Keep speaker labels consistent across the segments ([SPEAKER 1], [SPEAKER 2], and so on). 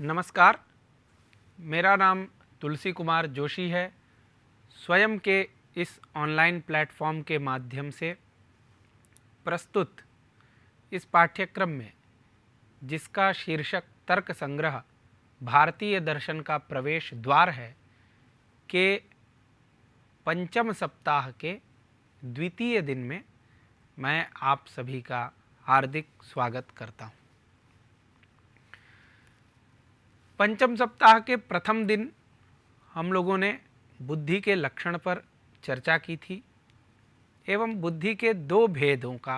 [SPEAKER 1] नमस्कार, मेरा नाम तुलसी कुमार जोशी है। स्वयं के इस ऑनलाइन प्लेटफॉर्म के माध्यम से प्रस्तुत इस पाठ्यक्रम में, जिसका शीर्षक तर्क संग्रह भारतीय दर्शन का प्रवेश द्वार है, के पंचम सप्ताह के द्वितीय दिन में मैं आप सभी का हार्दिक स्वागत करता हूँ। पंचम सप्ताह के प्रथम दिन हम लोगों ने बुद्धि के लक्षण पर चर्चा की थी एवं बुद्धि के दो भेदों का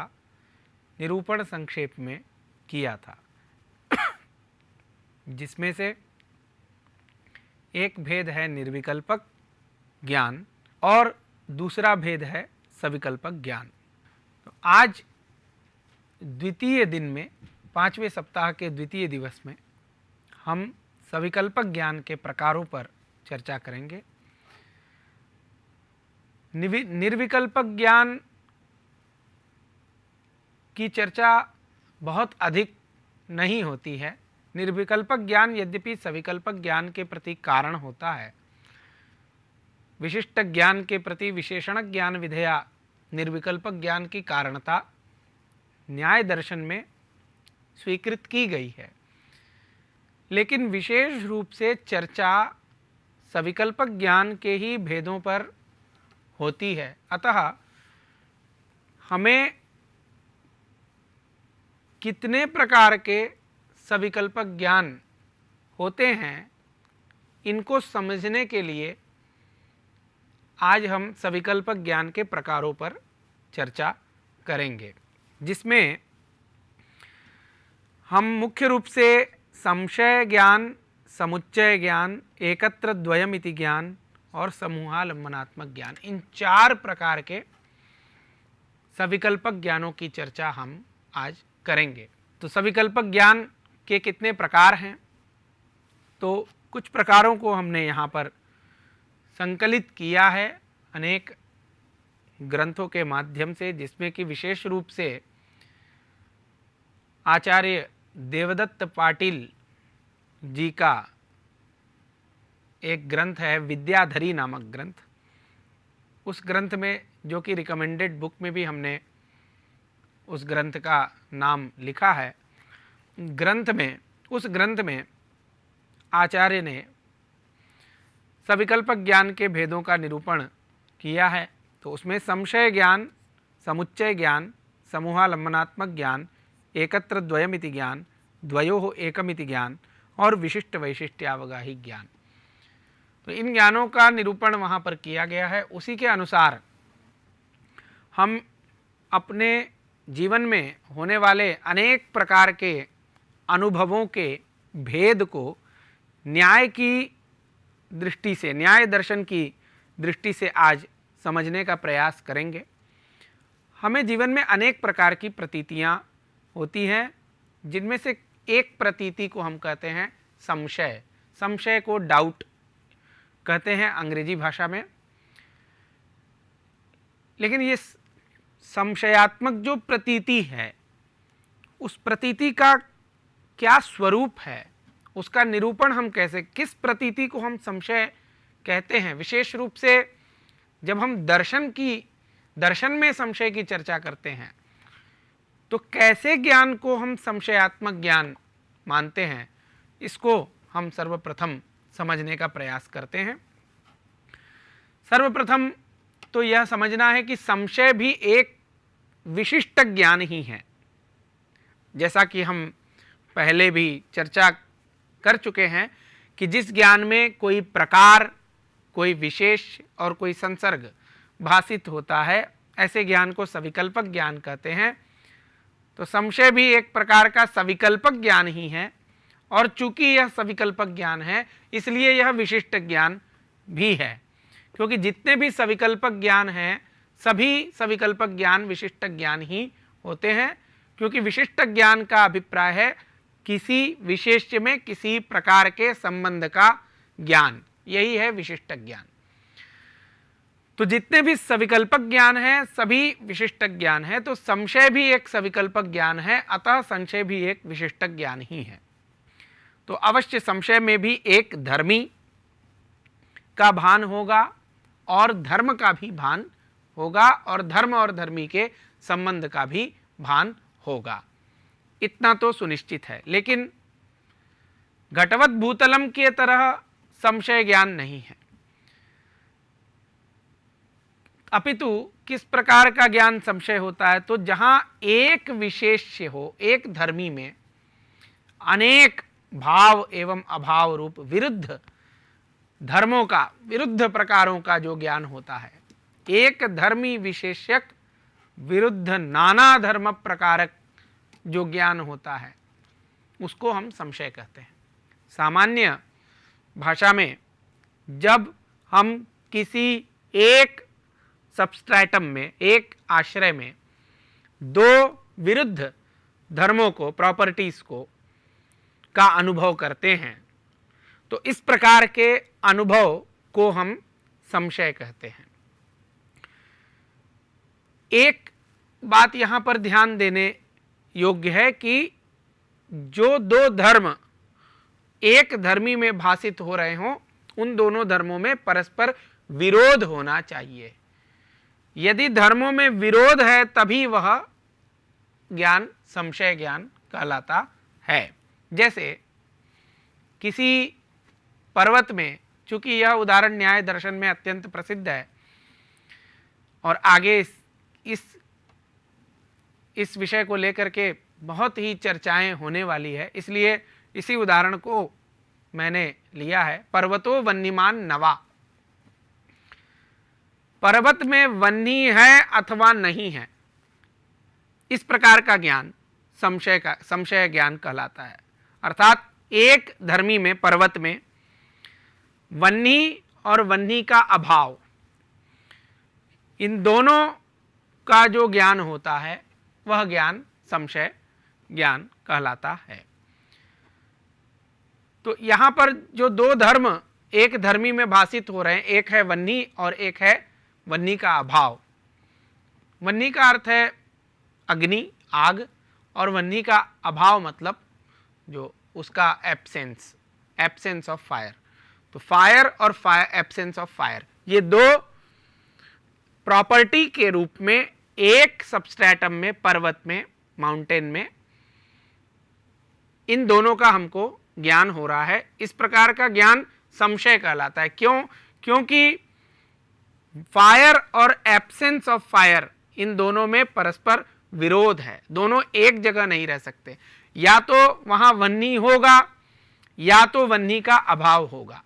[SPEAKER 1] निरूपण संक्षेप में किया था, जिसमें से एक भेद है निर्विकल्पक ज्ञान और दूसरा भेद है सविकल्पक ज्ञान। तो आज द्वितीय दिन में, पांचवें सप्ताह के द्वितीय दिवस में, हम सविकल्पक ज्ञान के प्रकारों पर चर्चा करेंगे। निर्विकल्पक ज्ञान की चर्चा बहुत अधिक नहीं होती है। निर्विकल्पक ज्ञान यद्यपि सविकल्पक ज्ञान के प्रति कारण होता है, विशिष्ट ज्ञान के प्रति विशेषण ज्ञान विधेया निर्विकल्पक ज्ञान की कारणता न्याय दर्शन में स्वीकृत की गई है, लेकिन विशेष रूप से चर्चा सविकल्पक ज्ञान के ही भेदों पर होती है। अतः हमें कितने प्रकार के सविकल्पक ज्ञान होते हैं, इनको समझने के लिए आज हम सविकल्पक ज्ञान के प्रकारों पर चर्चा करेंगे, जिसमें हम मुख्य रूप से संशय ज्ञान, समुच्चय ज्ञान, एकत्र द्वयमिति ज्ञान और समूहालंबनात्मक ज्ञान, इन चार प्रकार के सविकल्पक ज्ञानों की चर्चा हम आज करेंगे। तो सविकल्पक ज्ञान के कितने प्रकार हैं, तो कुछ प्रकारों को हमने यहाँ पर संकलित किया है अनेक ग्रंथों के माध्यम से, जिसमें कि विशेष रूप से आचार्य देवदत्त पाटिल जी का एक ग्रंथ है विद्याधरी नामक ग्रंथ। उस ग्रंथ में, जो कि रिकमेंडेड बुक में भी हमने उस ग्रंथ का नाम लिखा है, उस ग्रंथ में आचार्य ने सविकल्पक ज्ञान के भेदों का निरूपण किया है। तो उसमें संशय ज्ञान, समुच्चय ज्ञान, समूहालंबनात्मक ज्ञान, एकत्र द्वयमिति ज्ञान, द्वयोः एकमिति ज्ञान और विशिष्ट वैशिष्ट्यावगाही ज्ञान, तो इन ज्ञानों का निरूपण वहाँ पर किया गया है। उसी के अनुसार हम अपने जीवन में होने वाले अनेक प्रकार के अनुभवों के भेद को न्याय की दृष्टि से, न्याय दर्शन की दृष्टि से आज समझने का प्रयास करेंगे। हमें जीवन में अनेक प्रकार की प्रतीतियाँ होती हैं, जिनमें से एक प्रतीति को हम कहते हैं संशय। संशय को डाउट कहते हैं अंग्रेजी भाषा में। लेकिन ये संशयात्मक जो प्रतीति है, उस प्रतीति का क्या स्वरूप है, उसका निरूपण हम कैसे, किस प्रतीति को हम संशय कहते हैं। विशेष रूप से जब हम दर्शन में संशय की चर्चा करते हैं, तो कैसे ज्ञान को हम संशयात्मक ज्ञान मानते हैं, इसको हम सर्वप्रथम समझने का प्रयास करते हैं। सर्वप्रथम तो यह समझना है कि संशय भी एक विशिष्ट ज्ञान ही है। जैसा कि हम पहले भी चर्चा कर चुके हैं कि जिस ज्ञान में कोई प्रकार, कोई विशेष और कोई संसर्ग भासित होता है, ऐसे ज्ञान को सविकल्पक ज्ञान कहते हैं। तो संशय भी एक प्रकार का सविकल्पक ज्ञान ही है, और चूंकि यह सविकल्पक ज्ञान है, इसलिए यह विशिष्ट ज्ञान भी है। क्योंकि जितने भी सविकल्पक ज्ञान हैं, सभी सविकल्पक ज्ञान विशिष्ट ज्ञान ही होते हैं। क्योंकि विशिष्ट ज्ञान का अभिप्राय है किसी विशेष्य में किसी प्रकार के संबंध का ज्ञान, यही है विशिष्ट ज्ञान। तो जितने भी सविकल्पक ज्ञान हैं, सभी विशिष्ट ज्ञान है। तो संशय भी एक सविकल्पक ज्ञान है, अतः संशय भी एक विशिष्ट ज्ञान ही है। तो अवश्य संशय में भी एक धर्मी का भान होगा और धर्म का भी भान होगा और धर्म और धर्मी के संबंध का भी भान होगा, इतना तो सुनिश्चित है। लेकिन घटवत भूतलम की तरह संशय ज्ञान नहीं है, अपितु किस प्रकार का ज्ञान संशय होता है, तो जहां एक विशेष्य हो, एक धर्मी में अनेक भाव एवं अभाव रूप विरुद्ध धर्मों का, विरुद्ध प्रकारों का जो ज्ञान होता है, एक धर्मी विशेष्यक विरुद्ध नाना धर्म प्रकारक जो ज्ञान होता है, उसको हम संशय कहते हैं। सामान्य भाषा में जब हम किसी एक सबस्ट्रैटम में, एक आश्रय में दो विरुद्ध धर्मों को, प्रॉपर्टीज को का अनुभव करते हैं, तो इस प्रकार के अनुभव को हम संशय कहते हैं। एक बात यहां पर ध्यान देने योग्य है कि जो दो धर्म एक धर्मी में भाषित हो रहे हों, उन दोनों धर्मों में परस्पर विरोध होना चाहिए। यदि धर्मों में विरोध है तभी वह ज्ञान संशय ज्ञान कहलाता है। जैसे किसी पर्वत में, चूंकि यह उदाहरण न्याय दर्शन में अत्यंत प्रसिद्ध है और आगे इस विषय को लेकर के बहुत ही चर्चाएं होने वाली है, इसलिए इसी उदाहरण को मैंने लिया है। पर्वतो वन्यमान नवा, पर्वत में वन्नी है अथवा नहीं है, इस प्रकार का ज्ञान संशय ज्ञान कहलाता है। अर्थात एक धर्मी में, पर्वत में वन्नी और वन्नी का अभाव, इन दोनों का जो ज्ञान होता है वह ज्ञान संशय ज्ञान कहलाता है। तो यहां पर जो दो धर्म एक धर्मी में भाषित हो रहे हैं, एक है वन्नी और एक है वन्नी का अभाव। वन्नी का अर्थ है अग्नि, आग, और वन्नी का अभाव मतलब जो उसका एब्सेंस ऑफ फायर। तो फायर और एब्सेंस ऑफ फायर, ये दो प्रॉपर्टी के रूप में एक सबस्ट्रैटम में, पर्वत में, माउंटेन में, इन दोनों का हमको ज्ञान हो रहा है। इस प्रकार का ज्ञान संशय कहलाता है। क्यों? क्योंकि फायर और एब्सेंस ऑफ फायर, इन दोनों में परस्पर विरोध है, दोनों एक जगह नहीं रह सकते। या तो वहां वन्नी होगा या तो वन्नी का अभाव होगा।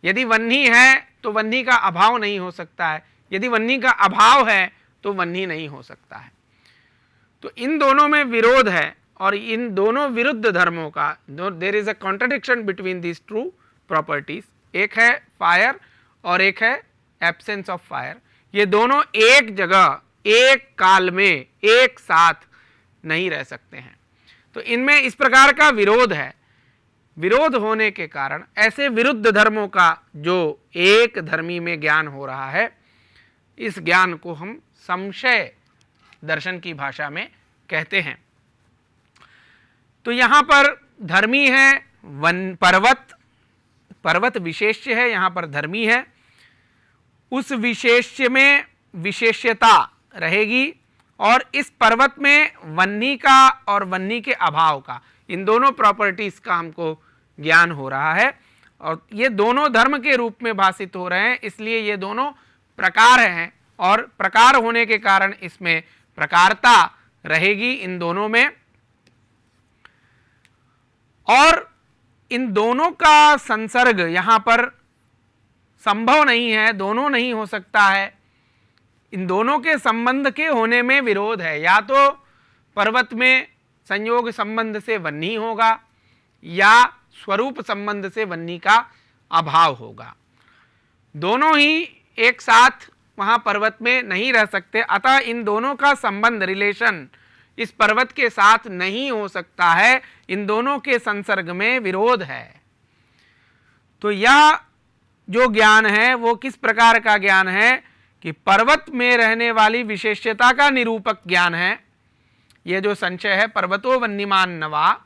[SPEAKER 1] यदि वन्नी है तो वन्नी का अभाव नहीं हो सकता है, यदि वन्नी का अभाव है तो वन्नी नहीं हो सकता है। तो इन दोनों में विरोध है और इन दोनों विरुद्ध धर्मों का, there is a contradiction between these true properties. एक है फायर और एक है एब्सेंस ऑफ फायर। ये दोनों एक जगह, एक काल में, एक साथ नहीं रह सकते हैं। तो इनमें इस प्रकार का विरोध है। विरोध होने के कारण ऐसे विरुद्ध धर्मों का जो एक धर्मी में ज्ञान हो रहा है, इस ज्ञान को हम संशय दर्शन की भाषा में कहते हैं। तो यहां पर धर्मी है पर्वत विशेष्य है, यहां पर धर्मी है, उस विशेष्य में विशेष्यता रहेगी और इस पर्वत में वन्नी का और वन्नी के अभाव का, इन दोनों प्रॉपर्टीज का हमको ज्ञान हो रहा है। और ये दोनों धर्म के रूप में भाषित हो रहे हैं, इसलिए ये दोनों प्रकार हैं और प्रकार होने के कारण इसमें प्रकारता रहेगी इन दोनों में। और इन दोनों का संसर्ग यहां पर संभव नहीं है, दोनों नहीं हो सकता है। इन दोनों के संबंध के होने में विरोध है। या तो पर्वत में संयोग संबंध से वन्नी होगा या स्वरूप संबंध से वन्नी का अभाव होगा। दोनों ही एक साथ वहां पर्वत में नहीं रह सकते, अतः इन दोनों का संबंध, रिलेशन इस पर्वत के साथ नहीं हो सकता है। इन दोनों के संसर्ग में विरोध है। तो यह जो ज्ञान है वो किस प्रकार का ज्ञान है कि पर्वत में रहने वाली विशेष्यता का निरूपक ज्ञान है। ये जो संशय है, पर्वतो वन्यमान नवा,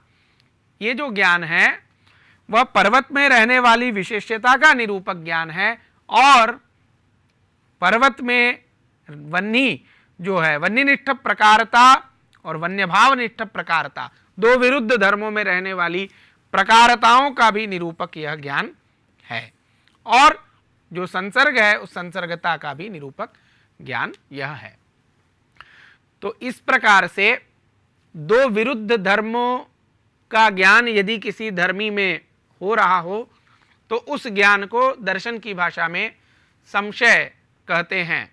[SPEAKER 1] ये जो ज्ञान है वह पर्वत में रहने वाली विशेष्यता का निरूपक ज्ञान है, और पर्वत में वन्नी जो है, वन्यनिष्ठ प्रकारता और वन्यभावनिष्ठ प्रकारता, दो विरुद्ध धर्मों में रहने वाली प्रकारताओं का भी निरूपक यह ज्ञान है, और जो संसर्ग है उस संसर्गता का भी निरूपक ज्ञान यह है। तो इस प्रकार से दो विरुद्ध धर्मों का ज्ञान यदि किसी धर्मी में हो रहा हो तो उस ज्ञान को दर्शन की भाषा में संशय कहते हैं।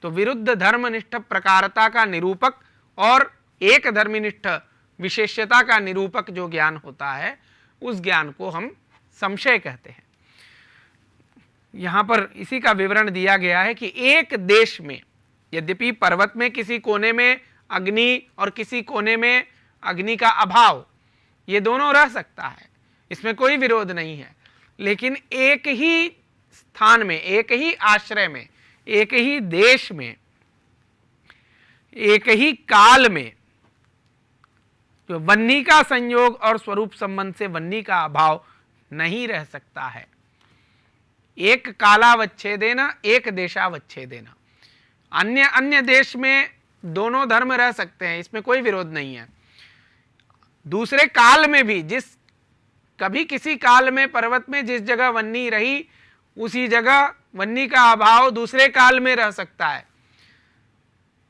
[SPEAKER 1] तो विरुद्ध धर्मनिष्ठ प्रकारता का निरूपक और एक धर्मनिष्ठ विशेष्यता का निरूपक जो ज्ञान होता है उस ज्ञान को हम संशय कहते हैं। यहाँ पर इसी का विवरण दिया गया है कि एक देश में यद्यपि पर्वत में किसी कोने में अग्नि और किसी कोने में अग्नि का अभाव, ये दोनों रह सकता है, इसमें कोई विरोध नहीं है, लेकिन एक ही स्थान में, एक ही आश्रय में, एक ही देश में, एक ही काल में जो वन्नी का संयोग और स्वरूप संबंध से वन्नी का अभाव नहीं रह सकता है। एक कालावच्छेदेन एक देशावच्छेदेन, अन्य अन्य देश में दोनों धर्म रह सकते हैं, इसमें कोई विरोध नहीं है। दूसरे काल में भी, जिस कभी किसी काल में पर्वत में जिस जगह वन्नी रही उसी जगह वन्नी का अभाव दूसरे काल में रह सकता है।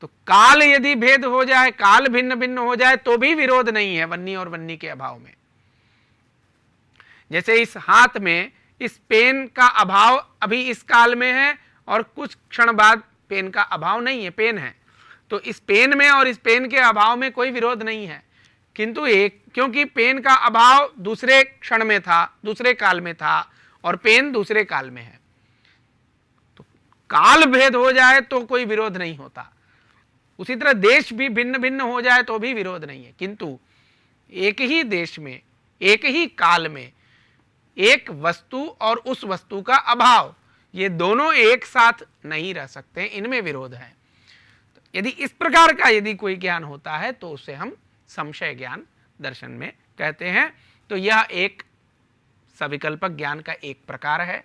[SPEAKER 1] तो काल यदि भेद हो जाए, काल भिन्न भिन्न हो जाए तो भी विरोध नहीं है वन्नी और वन्नी के अभाव में। जैसे इस हाथ में इस पेन का अभाव अभी इस काल में है और कुछ क्षण बाद पेन का अभाव नहीं है, पेन है, तो इस पेन में और इस पेन के अभाव में कोई विरोध नहीं है। किंतु एक, क्योंकि पेन का अभाव दूसरे क्षण में था, दूसरे काल में था, और पेन दूसरे काल में है, तो काल भेद हो जाए तो कोई विरोध नहीं होता। उसी तरह देश भी भिन्न भिन्न हो जाए तो भी विरोध नहीं है, किंतु एक ही देश में, एक ही काल में एक वस्तु और उस वस्तु का अभाव, ये दोनों एक साथ नहीं रह सकते, इनमें विरोध है। तो यदि इस प्रकार का यदि कोई ज्ञान होता है तो उसे हम संशय ज्ञान दर्शन में कहते हैं। तो यह एक सविकल्पक ज्ञान का एक प्रकार है।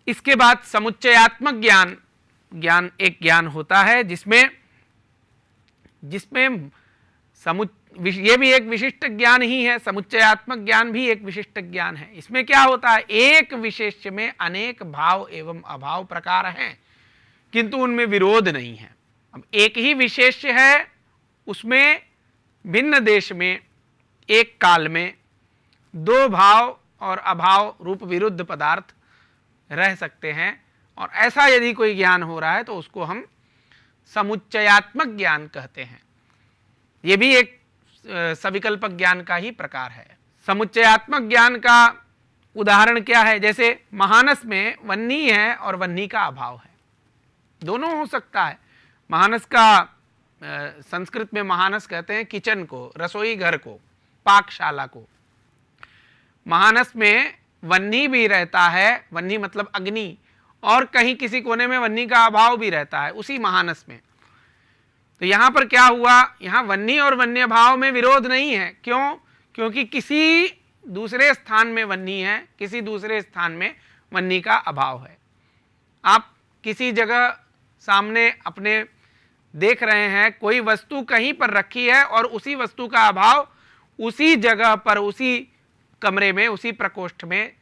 [SPEAKER 1] इसके बाद समुच्चयात्मक ज्ञान एक ज्ञान होता है जिसमें ये भी एक विशिष्ट ज्ञान ही है। समुच्चयात्मक ज्ञान भी एक विशिष्ट ज्ञान है। इसमें क्या होता है, एक विशेष्य में अनेक भाव एवं अभाव प्रकार हैं, किंतु उनमें विरोध नहीं है। अब एक ही विशेष्य है, उसमें भिन्न देश में एक काल में दो भाव और अभाव रूप विरुद्ध पदार्थ रह सकते हैं, और ऐसा यदि कोई ज्ञान हो रहा है तो उसको हम समुच्चयात्मक ज्ञान कहते हैं। ये भी एक सविकल्पक ज्ञान का ही प्रकार है। समुच्चयात्मक ज्ञान का उदाहरण क्या है, जैसे महानस में वन्नी है और वन्नी का अभाव है, दोनों हो सकता है। महानस का संस्कृत में महानस कहते हैं किचन को, रसोई घर को, पाकशाला को। महानस में वन्नी भी रहता है, वन्नी मतलब अग्नि, और कहीं किसी कोने में वन्नी का अभाव भी रहता है उसी महानस में। तो यहाँ पर क्या हुआ, यहाँ वन्नी और वन्य भाव में विरोध नहीं है। क्यों? क्योंकि किसी दूसरे स्थान में वन्नी है, किसी दूसरे स्थान में वन्नी का अभाव है। आप किसी जगह सामने अपने देख रहे हैं, कोई वस्तु कहीं पर रखी है और उसी वस्तु का अभाव उसी जगह पर, उसी कमरे में, उसी प्रकोष्ठ में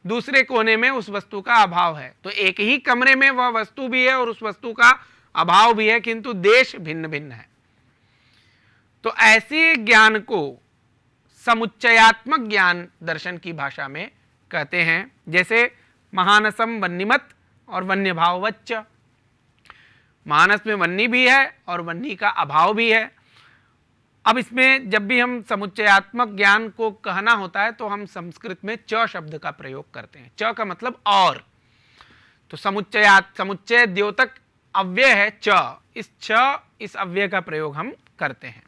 [SPEAKER 1] दूसरे कोने में उस वस्तु का अभाव है। तो एक ही कमरे में वह वस्तु भी है और उस वस्तु का अभाव भी है, किंतु देश भिन्न भिन्न है। तो ऐसे ज्ञान को समुच्चयात्मक ज्ञान दर्शन की भाषा में कहते हैं। जैसे महानसम वन्निमत और वन्य भाववच्च, महानस में वन्नी भी है और वन्नी का अभाव भी है। अब इसमें जब भी हम समुच्चयात्मक ज्ञान को कहना होता है तो हम संस्कृत में च शब्द का प्रयोग करते हैं। च का मतलब और, तो समुच्चय द्योतक अव्यय है च, इस अव्यय का प्रयोग हम करते हैं।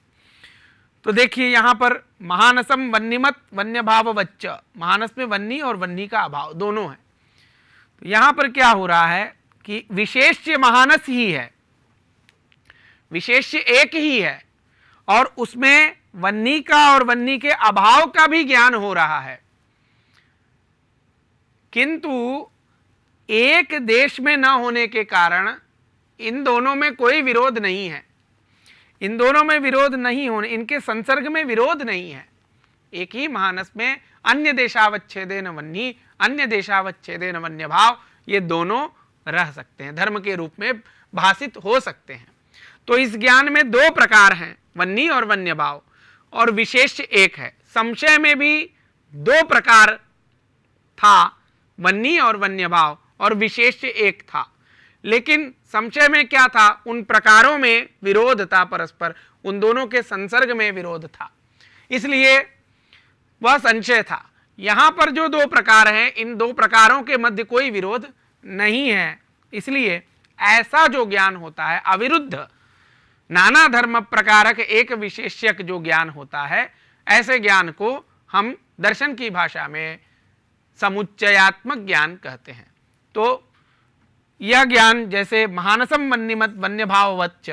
[SPEAKER 1] तो देखिए यहाँ पर महानसम वन्निमत वन्य भाववच्च, महानस में वन्नी और वन्नी का अभाव दोनों है। तो यहाँ पर क्या हो रहा है कि विशेष्य महानस ही है, विशेष्य एक ही है और उसमें वन्नी का और वन्नी के अभाव का भी ज्ञान हो रहा है, किंतु एक देश में न होने के कारण इन दोनों में कोई विरोध नहीं है। इन दोनों में विरोध नहीं होने, इनके संसर्ग में विरोध नहीं है। एक ही महानस में अन्य देशावच्छेदेन वन्नी, अन्य देशावच्छेदेन वन्य भाव, ये दोनों रह सकते हैं, धर्म के रूप में भाषित हो सकते हैं। तो इस ज्ञान में दो प्रकार हैं, वन्नी और वन्य भाव, और विशेष एक है। संशय में भी दो प्रकार था, वन्नी और वन्य भाव, और विशेष एक था। लेकिन संशय में क्या था, उन प्रकारों में विरोध था परस्पर, उन दोनों के संसर्ग में विरोध था, इसलिए वह संशय था। यहां पर जो दो प्रकार हैं, इन दो प्रकारों के मध्य कोई विरोध नहीं है, इसलिए ऐसा जो ज्ञान होता है अविरुद्ध नाना धर्म प्रकारक एक विशेष्यक जो ज्ञान होता है, ऐसे ज्ञान को हम दर्शन की भाषा में समुच्चयात्मक ज्ञान कहते हैं। तो यह ज्ञान जैसे महानसम वन्यमत वन्य भाववच्च,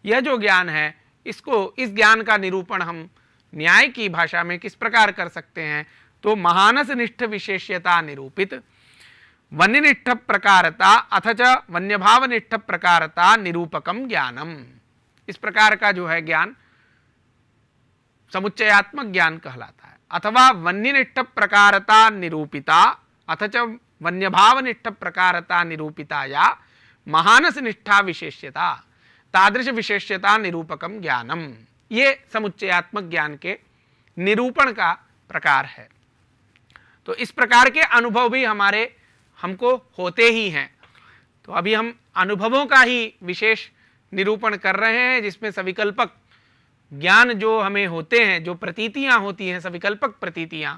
[SPEAKER 1] यह जो ज्ञान है, इसको, इस ज्ञान का निरूपण हम न्याय की भाषा में किस प्रकार कर सकते हैं, तो महानस निष्ठ विशेष्यता निरूपित वन्यनिष्ठ प्रकारता अथ च वन्यभाव निष्ठ प्रकारता निरूपकम ज्ञानम, इस प्रकार का जो है ज्ञान समुच्चयात्मक ज्ञान कहलाता है। अथवा वन्यनिष्ठ प्रकारता निरूपिता अथ च वन्यभाव निष्ठ प्रकारता निरूपिता या महानस निष्ठा विशेष्यता तादृश विशेष्यता निरूपकम ज्ञानम, ये समुच्चयात्मक ज्ञान के निरूपण का प्रकार है। तो इस प्रकार के अनुभव भी हमको होते ही हैं। तो अभी हम अनुभवों का ही विशेष निरूपण कर रहे हैं, जिसमें सविकल्पक ज्ञान जो हमें होते हैं, जो प्रतीतियां होती हैं, सविकल्पक प्रतीतियां,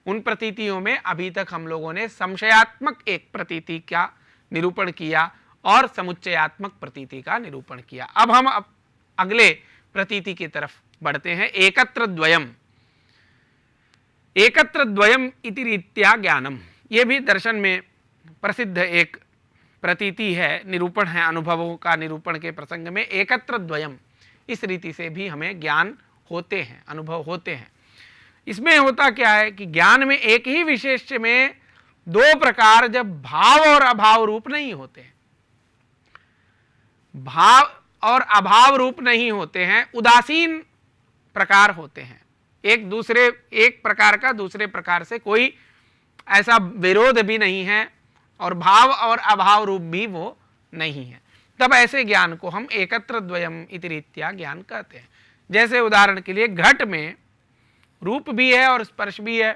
[SPEAKER 1] उन प्रतीतियों में अभी तक हम लोगों ने संशयात्मक एक प्रतीति का निरूपण किया और समुच्चयात्मक प्रतीति का निरूपण किया। अब हम अगले प्रतीति की तरफ बढ़ते हैं, एकत्र द्वयम। एकत्र द्वयम इति रीत्या ज्ञानम, ये भी दर्शन में प्रसिद्ध एक प्रतीति है, निरूपण है, अनुभवों का निरूपण के प्रसंग में एकत्र द्वयम, इस रीति से भी हमें ज्ञान होते हैं, अनुभव होते हैं। इसमें होता क्या है कि ज्ञान में एक ही विशेष्य में दो प्रकार जब भाव और अभाव रूप नहीं होते हैं, भाव और अभाव रूप नहीं होते हैं, उदासीन प्रकार होते हैं, एक प्रकार का दूसरे प्रकार से कोई ऐसा विरोध भी नहीं है और भाव और अभाव रूप भी वो नहीं है, तब ऐसे ज्ञान को हम एकत्र द्वयम इति रीत्या ज्ञान कहते हैं। जैसे उदाहरण के लिए घट में रूप भी है और स्पर्श भी है,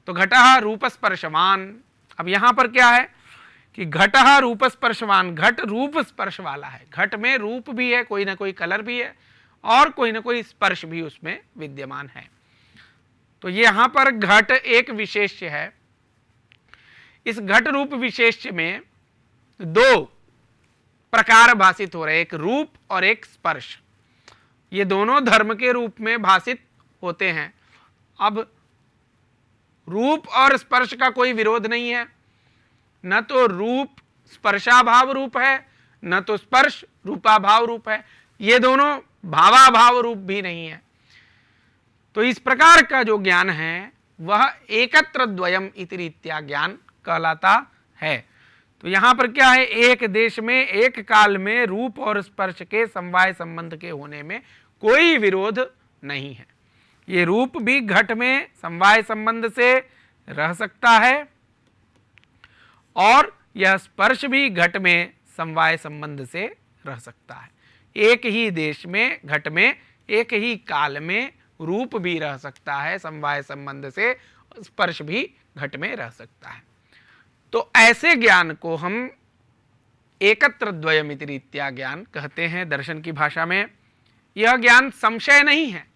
[SPEAKER 1] तो घटः रूप स्पर्शवान। अब यहां पर क्या है कि घटः रूप स्पर्शवान, घट रूप स्पर्श वाला है, घट में रूप भी है, कोई ना कोई कलर भी है और कोई ना कोई स्पर्श भी उसमें विद्यमान है। तो यहां पर घट एक विशेष्य है। इस घट रूप विशेष्य में दो प्रकार भाषित हो रहे, एक रूप और एक स्पर्श, ये दोनों धर्म के रूप में भाषित होते हैं। अब रूप और स्पर्श का कोई विरोध नहीं है, न तो रूप स्पर्शाभाव रूप है, न तो स्पर्श रूपाभाव रूप है, ये दोनों भावाभाव रूप भी नहीं है। तो इस प्रकार का जो ज्ञान है वह एकत्र द्वयम इति रीत्या ज्ञान कहलाता है। तो यहां पर क्या है, एक देश में एक काल में रूप और स्पर्श के समवाय संबंध के होने में कोई विरोध नहीं है। ये रूप भी घट में समवाय संबंध से रह सकता है और यह स्पर्श भी घट में समवाय संबंध से रह सकता है। एक ही देश में, घट में, एक ही काल में रूप भी रह सकता है समवाय संबंध से, स्पर्श भी घट में रह सकता है। तो ऐसे ज्ञान को हम एकत्र द्वयमिति रीत्या ज्ञान कहते हैं दर्शन की भाषा में। यह ज्ञान संशय नहीं है।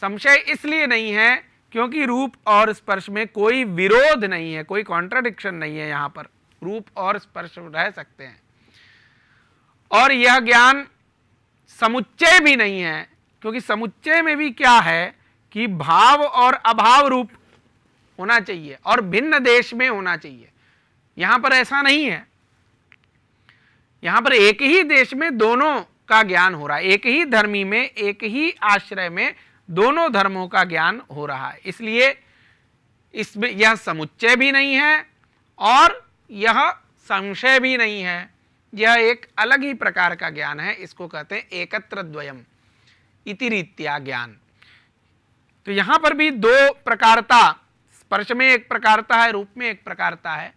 [SPEAKER 1] संशय इसलिए नहीं है क्योंकि रूप और स्पर्श में कोई विरोध नहीं है, कोई कॉन्ट्राडिक्शन नहीं है। यहां पर रूप और स्पर्श रह सकते हैं। और यह ज्ञान समुच्चय भी नहीं है, क्योंकि समुच्चय में भी क्या है कि भाव और अभाव रूप होना चाहिए और भिन्न देश में होना चाहिए। यहां पर ऐसा नहीं है। यहां पर एक ही देश में दोनों का ज्ञान हो रहा है, एक ही धर्मी में, एक ही आश्रय में दोनों धर्मों का ज्ञान हो रहा है। इसलिए इसमें यह समुच्चय भी नहीं है और यह संशय भी नहीं है, यह एक अलग ही प्रकार का ज्ञान है। इसको कहते हैं एकत्र द्वयम इति रीत्या ज्ञान। तो यहां पर भी दो प्रकारता, स्पर्श में एक प्रकारता है, रूप में एक प्रकारता है,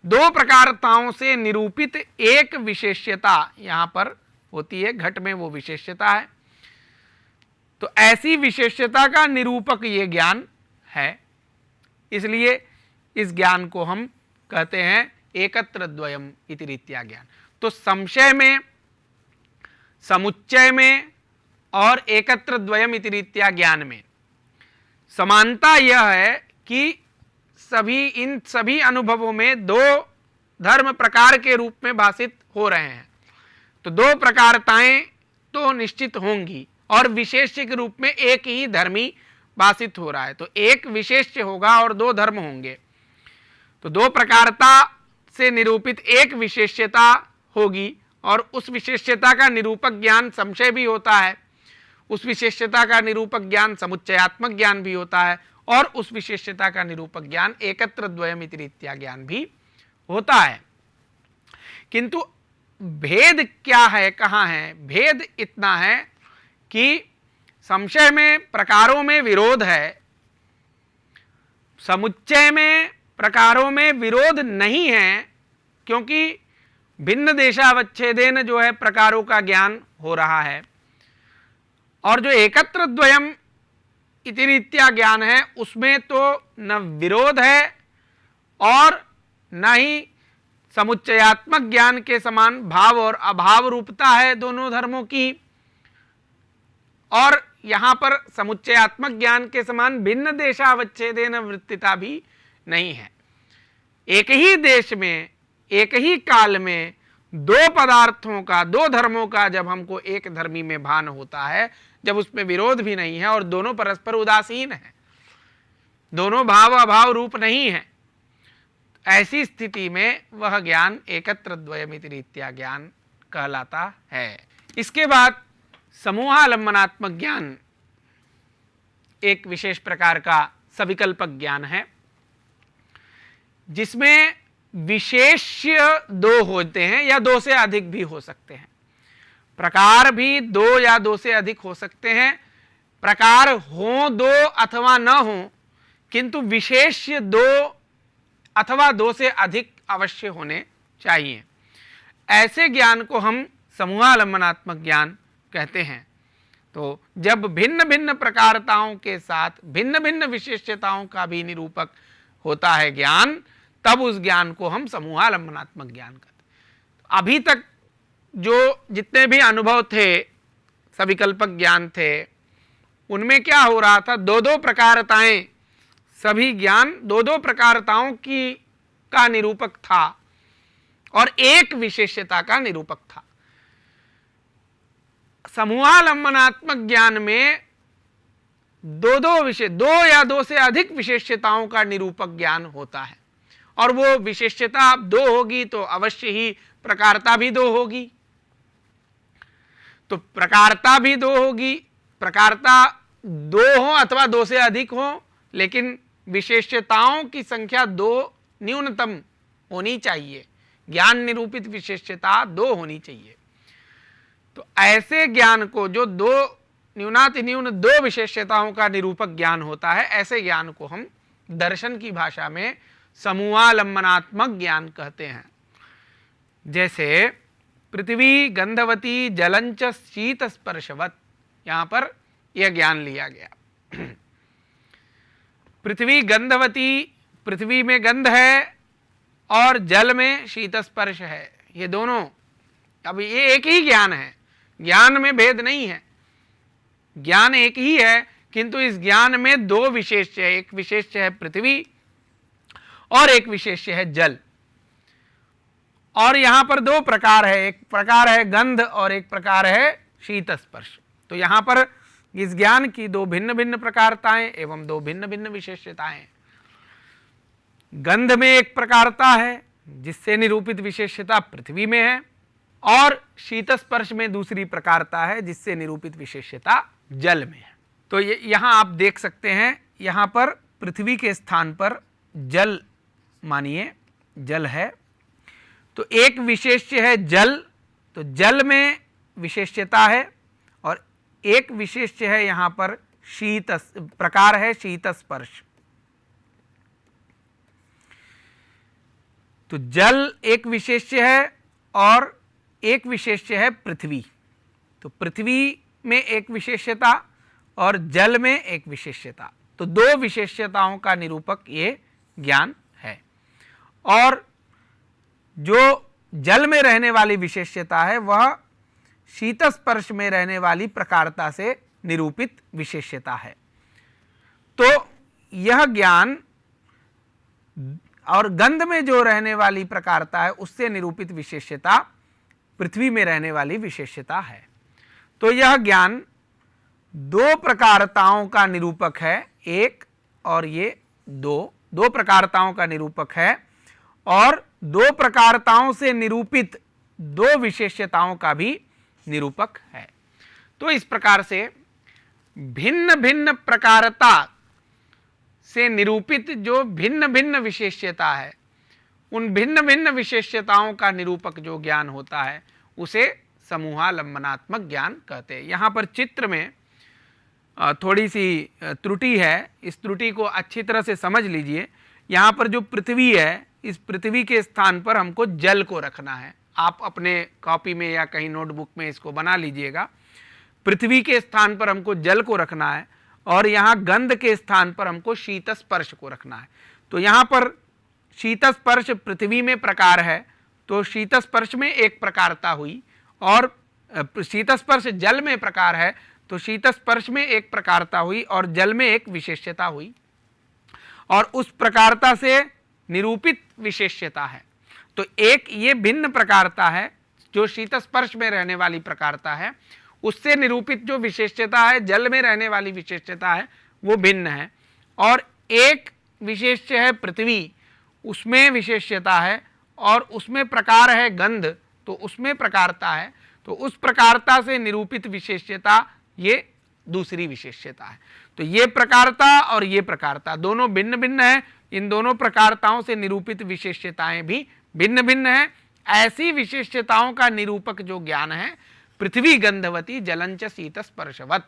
[SPEAKER 1] दो प्रकारताओं से निरूपित एक विशेष्यता यहां पर होती है। घट में वो विशेष्यता है, तो ऐसी विशेष्यता का निरूपक ये ज्ञान है। इसलिए इस ज्ञान को हम कहते हैं एकत्र द्वयम इति रीत्या ज्ञान। तो संशय में, समुच्चय में और एकत्र द्वयम इति रीत्या ज्ञान में समानता यह है कि इन सभी अनुभवों में दो धर्म प्रकार के रूप में भाषित हो रहे हैं। तो दो प्रकारताएं तो निश्चित होंगी और विशेष्य के रूप में एक ही धर्मी भाषित हो रहा है। तो एक विशेष्य होगा और दो धर्म होंगे, तो दो प्रकारता से निरूपित एक विशेष्यता होगी और उस विशेष्यता का निरूपक ज्ञान संशय भी होता है, उस विशेष्यता का निरूपक ज्ञान समुच्चयात्मक ज्ञान भी होता है और उस विशेष्यता का निरूपक ज्ञान एकत्र द्वयम इति रीत्या ज्ञान भी होता है। किंतु भेद क्या है, कहाँ है? भेद इतना है कि संशय में प्रकारों में विरोध है, समुच्चय में प्रकारों में विरोध नहीं है, क्योंकि भिन्न देशावच्छेदेन जो है प्रकारों का ज्ञान हो रहा है। और जो एकत्र द्वयम इति रीत्या ज्ञान है उसमें तो न विरोध है और न ही समुच्चयात्मक ज्ञान के समान भाव और अभाव रूपता है दोनों धर्मों की, और यहाँ पर समुच्चयात्मक ज्ञान के समान भिन्न देशावच्छेदेन वृत्तिता भी नहीं है। एक ही देश में, एक ही काल में दो पदार्थों का, दो धर्मों का जब हमको एक धर्मी में भान होता है, जब उसमें विरोध भी नहीं है और दोनों परस्पर उदासीन है, दोनों भाव अभाव रूप नहीं है, ऐसी स्थिति में वह ज्ञान एकत्र द्वयमिति रीत्या ज्ञान कहलाता है। इसके बाद समूहालंबनात्मक ज्ञान एक विशेष प्रकार का सविकल्पक ज्ञान है, जिसमें विशेष्य दो होते हैं या दो से अधिक भी हो सकते हैं, प्रकार भी दो या दो से अधिक हो सकते हैं। प्रकार हो दो अथवा न हो, किंतु विशेष्य दो अथवा दो से अधिक अवश्य होने चाहिए। ऐसे ज्ञान को हम समूहालंबनात्मक ज्ञान कहते हैं। तो जब भिन्न भिन्न प्रकारताओं के साथ भिन्न भिन्न विशेष्यताओं का भी निरूपक होता है ज्ञान, तब उस ज्ञान को हम समूहालंबनात्मक ज्ञान कहते हैं। अभी तक जो जितने भी अनुभव थे, सविकल्पक ज्ञान थे, उनमें क्या हो रहा था, दो दो प्रकारताएं, सभी ज्ञान दो दो प्रकारताओं की का निरूपक था और एक विशेष्यता का निरूपक था। समूहालंबनात्मक ज्ञान में दो या दो से अधिक विशेष्यताओं का निरूपक ज्ञान होता है, और वो विशेष्यता दो होगी तो अवश्य ही प्रकारता भी दो होगी। तो प्रकारता भी दो होगी, प्रकारता दो हो अथवा दो से अधिक हो, लेकिन विशेष्यताओं की संख्या दो न्यूनतम होनी चाहिए, ज्ञान निरूपित विशेष्यता दो होनी चाहिए। तो ऐसे ज्ञान को जो दो न्यूनातिन्यून दो विशेष्यताओं का निरूपक ज्ञान होता है, ऐसे ज्ञान को हम दर्शन की भाषा में समूहालंबनात्मक ज्ञान कहते हैं। जैसे पृथ्वी गंधवती जलंच शीत स्पर्शवत, यहां पर यह ज्ञान लिया गया। पृथ्वी गंधवती, पृथ्वी में गंध है और जल में शीत स्पर्श है, ये दोनों, अब ये एक ही ज्ञान है, ज्ञान में भेद नहीं है, ज्ञान एक ही है, किंतु इस ज्ञान में दो विशेष्य है, एक विशेष्य है पृथ्वी और एक विशेष्य है जल। और यहां पर दो प्रकार है, एक प्रकार है गंध और एक प्रकार है शीत स्पर्श। तो यहां पर इस ज्ञान की दो भिन्न भिन्न प्रकारताएं एवं दो भिन्न भिन्न विशेष्यताएं। गंध में एक प्रकारता है जिससे निरूपित विशेष्यता पृथ्वी में है, और शीत स्पर्श में दूसरी प्रकारता है जिससे निरूपित विशेष्यता जल में है। तो यहाँ आप देख सकते हैं, यहाँ पर पृथ्वी के स्थान पर जल मानिए जल है, तो एक विशेष्य है जल, तो जल में विशेष्यता है, और एक विशेष्य है यहाँ पर शीत प्रकार है शीत स्पर्श। तो जल एक विशेष्य है और एक विशेष्य है पृथ्वी। तो पृथ्वी में एक विशेष्यता और जल में एक विशेष्यता, तो दो विशेष्यताओं का निरूपक ये ज्ञान है। और जो जल में रहने वाली विशेष्यता है वह शीत स्पर्श में रहने वाली प्रकारता से निरूपित विशेष्यता है। तो यह ज्ञान और गंध में जो रहने वाली प्रकारता है उससे निरूपित विशेष्यता पृथ्वी में रहने वाली विशेष्यता है। तो यह ज्ञान दो प्रकारताओं का निरूपक है, एक और ये दो प्रकारताओं का निरूपक है, और दो प्रकारताओं से निरूपित दो विशेष्यताओं का भी निरूपक है। तो इस प्रकार से भिन्न भिन्न प्रकारता से निरूपित जो भिन्न भिन्न विशेष्यता है, उन भिन्न भिन्न विशेष्यताओं का निरूपक जो ज्ञान होता है उसे समूहालंबनात्मक ज्ञान कहते हैं। यहाँ पर चित्र में थोड़ी सी त्रुटि है, इस त्रुटि को अच्छी तरह से समझ लीजिए। यहाँ पर जो पृथ्वी है, इस पृथ्वी के स्थान पर हमको जल को रखना है। आप अपने कॉपी में या कहीं नोटबुक में इसको बना लीजिएगा। पृथ्वी के स्थान पर हमको जल को रखना है और यहाँ गंध के स्थान पर हमको शीत स्पर्श को रखना है। तो यहाँ पर शीत स्पर्श पृथ्वी में प्रकार है, तो शीत स्पर्श में एक प्रकारता हुई, और शीत स्पर्श जल में प्रकार है तो शीत स्पर्श में एक प्रकारता हुई और जल में एक विशेष्यता हुई, और उस प्रकारता से निरूपित विशेष्यता है। तो एक ये भिन्न प्रकारता है जो शीत स्पर्श में रहने वाली प्रकारता है, उससे निरूपित जो विशेष्यता है जल में रहने वाली विशेष्यता है वो भिन्न है। और एक विशेष्य है पृथ्वी, उसमें विशेष्यता है और उसमें प्रकार है गंध, तो उसमें प्रकारता है, तो उस प्रकारता से निरूपित विशेष्यता ये दूसरी विशेष्यता है। तो ये प्रकारता और ये प्रकारता दोनों भिन्न भिन्न है, इन दोनों प्रकारताओं से निरूपित विशेष्यताएं भी भिन्न भिन्न है। ऐसी विशेष्यताओं का निरूपक जो ज्ञान है पृथ्वी गंधवती जलंच शीत स्पर्शवत,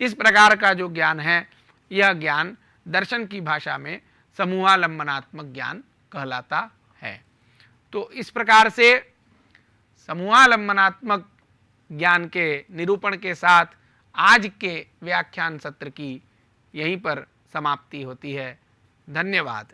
[SPEAKER 1] इस प्रकार का जो ज्ञान है यह ज्ञान दर्शन की भाषा में समूहालंबनात्मक ज्ञान कहलाता है। तो इस प्रकार से समूहालंबनात्मक ज्ञान के निरूपण के साथ आज के व्याख्यान सत्र की यहीं पर समाप्ति होती है। धन्यवाद।